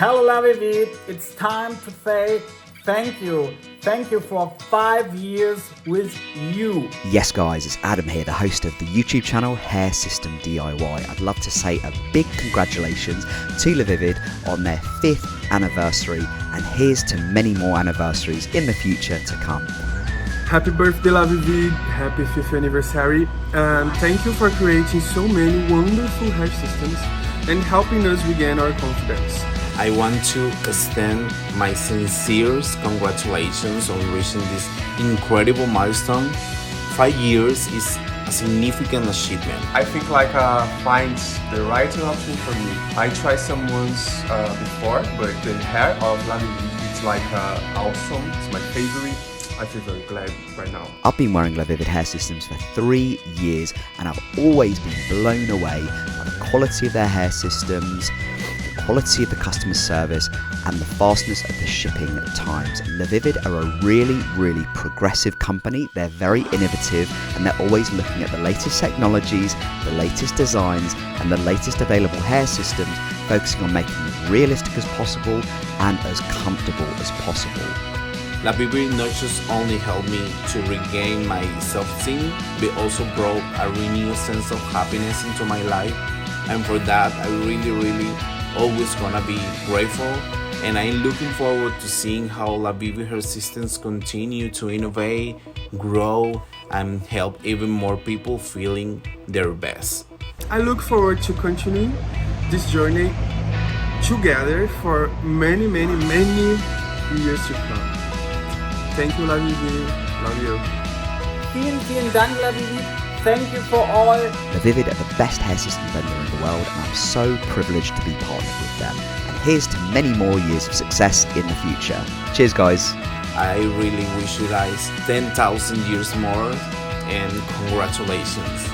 Hello LaVivid, it's time to say thank you. Thank you for 5 years with you. Yes guys, it's Adam here, the host of the YouTube channel Hair System DIY. I'd love to say a big congratulations to LaVivid on their 5th anniversary, and here's to many more anniversaries in the future to come. Happy birthday LaVivid, happy 5th anniversary, and thank you for creating so many wonderful hair systems and helping us regain our confidence. I want to extend my sincere congratulations on reaching this incredible milestone. 5 years is a significant achievement. I think finds the right option for me. I tried some ones before, but the hair of LaVivid it's awesome. It's my favorite. I feel very glad right now. I've been wearing LaVivid hair systems for 3 years and I've always been blown away by the quality of their hair systems, the quality of the customer service and the fastness of the shipping times. LaVivid are a really progressive company. They're very innovative and they're always looking at the latest technologies, the latest designs and the latest available hair systems, focusing on making them as realistic as possible and as comfortable as possible. LaVivid not just only helped me to regain my self-esteem, but also brought a renewed sense of happiness into my life. And for that, I really always gonna be grateful. And I'm looking forward to seeing how LaVivid Hair Systems continue to innovate, grow, and help even more people feeling their best. I look forward to continuing this journey together for many years to come. Thank you LaVivid, love you. Vielen Dank LaVivid. Thank you for all. LaVivid are the best hair system vendor in the world and I'm so privileged to be partnered with them. And here's to many more years of success in the future. Cheers guys. I really wish you guys 10,000 years more and congratulations.